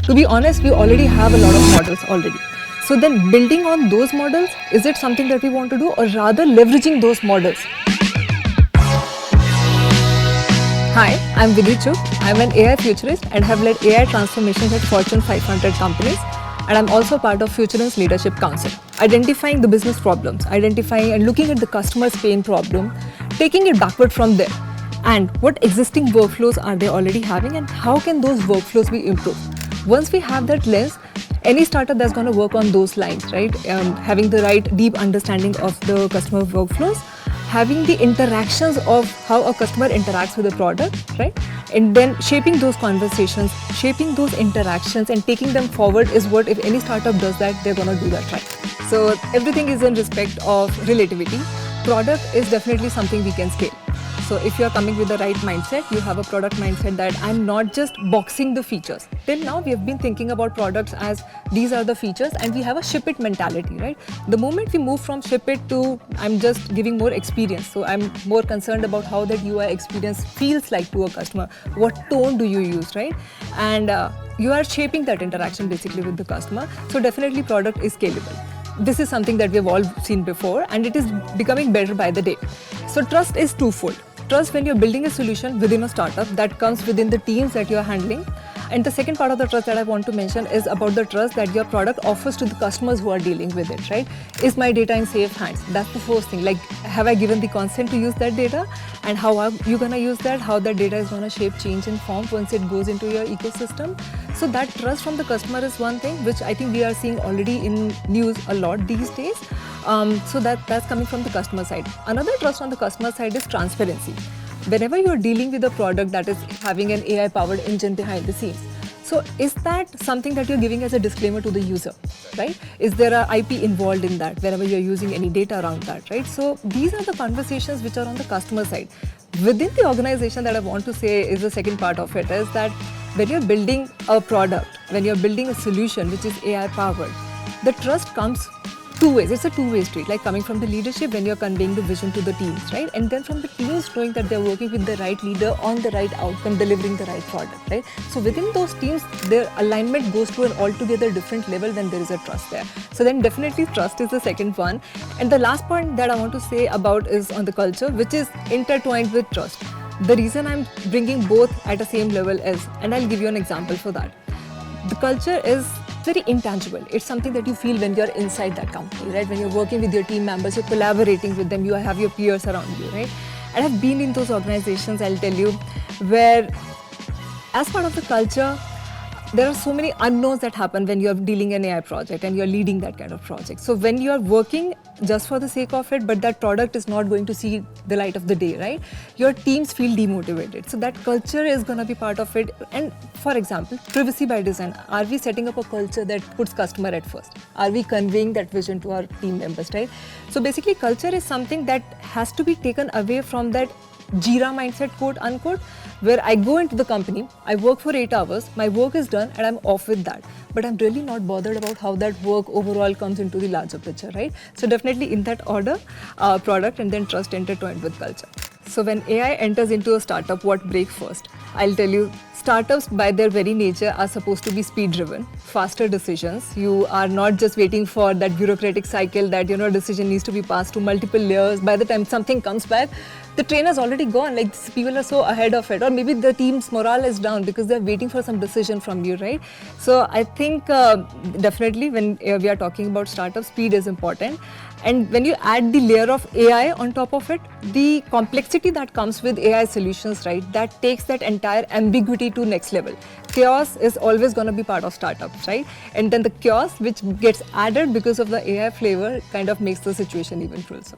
To be honest, we already have a lot of models already. So then building on those models, is it something that we want to do, or rather leveraging those models? Hi, I'm Vidhi Chuk. I'm an AI futurist and have led AI transformations at Fortune 500 companies. And I'm also part of Futurance Leadership Council, identifying the business problems, identifying and looking at the customer's pain problem, taking it backward from there. And what existing workflows are they already having, and how can those workflows be improved? Once we have that lens, any startup that's going to work on those lines, right? Having the right deep understanding of the customer workflows, having the interactions of how a customer interacts with the product, right? And then shaping those conversations, shaping those interactions and taking them forward is what, if any startup does that, they're going to do that right. So everything is in respect of relativity. Product is definitely something we can scale. So if you're coming with the right mindset, you have a product mindset that I'm not just boxing the features. Till now, we have been thinking about products as these are the features and we have a ship it mentality, right? The moment we move from ship it to I'm just giving more experience. So I'm more concerned about how that UI experience feels like to a customer. What tone do you use, right? And you are shaping that interaction basically with the customer. So definitely product is scalable. This is something that we've all seen before and it is becoming better by the day. So trust is twofold. Trust when you're building a solution within a startup that comes within the teams that you're handling. And the second part of the trust that I want to mention is about the trust that your product offers to the customers who are dealing with it, right? Is my data in safe hands? That's the first thing. Like, have I given the consent to use that data? And how are you going to use that? How that data is going to shape, change and form once it goes into your ecosystem? So that trust from the customer is one thing, which I think we are seeing already in news a lot these days. So that's coming from the customer side. Another trust on the customer side is transparency. Whenever you're dealing with a product that is having an AI-powered engine behind the scenes, so is that something that you're giving as a disclaimer to the user, right? Is there an IP involved in that whenever you're using any data around that, right? So these are the conversations which are on the customer side. Within the organization, that I want to say is the second part of it, is that when you're building a product, when you're building a solution which is AI-powered, the trust comes two ways. It's a two-way street, like coming from the leadership when you're conveying the vision to the teams, right? And then from the teams knowing that they're working with the right leader on the right outcome, delivering the right product, right? So within those teams, their alignment goes to an altogether different level when there is a trust there. So then definitely trust is the second one. And the last point that I want to say about is on the culture, which is intertwined with trust. The reason I'm bringing both at the same level is, and I'll give you an example for that. The culture is very intangible. It's something that you feel when you're inside that company, right? When you're working with your team members, you're collaborating with them, you have your peers around you, right? And I've been in those organizations, I'll tell you, where as part of the culture, there are so many unknowns that happen when you're dealing an AI project and you're leading that kind of project. So when you're working just for the sake of it, but that product is not going to see the light of the day, right? Your teams feel demotivated. So that culture is going to be part of it. And for example, privacy by design. Are we setting up a culture that puts customer at first? Are we conveying that vision to our team members, right? So basically culture is something that has to be taken away from that Jira mindset, quote unquote, where I go into the company, I work for 8 hours, my work is done and I'm off with that. But I'm really not bothered about how that work overall comes into the larger picture, right? So definitely in that order, product and then trust intertwined with culture. So when AI enters into a startup, what breaks first? I'll tell you, startups by their very nature are supposed to be speed driven, faster decisions. You are not just waiting for that bureaucratic cycle that, decision needs to be passed to multiple layers. By the time something comes back, the train has already gone, like people are so ahead of it, or maybe the team's morale is down because they're waiting for some decision from you, right? So I think definitely when we are talking about startup, speed is important. And when you add the layer of AI on top of it, the complexity that comes with AI solutions, right, that takes that entire ambiguity to next level. Chaos is always going to be part of startups, right? And then the chaos which gets added because of the AI flavor kind of makes the situation even closer.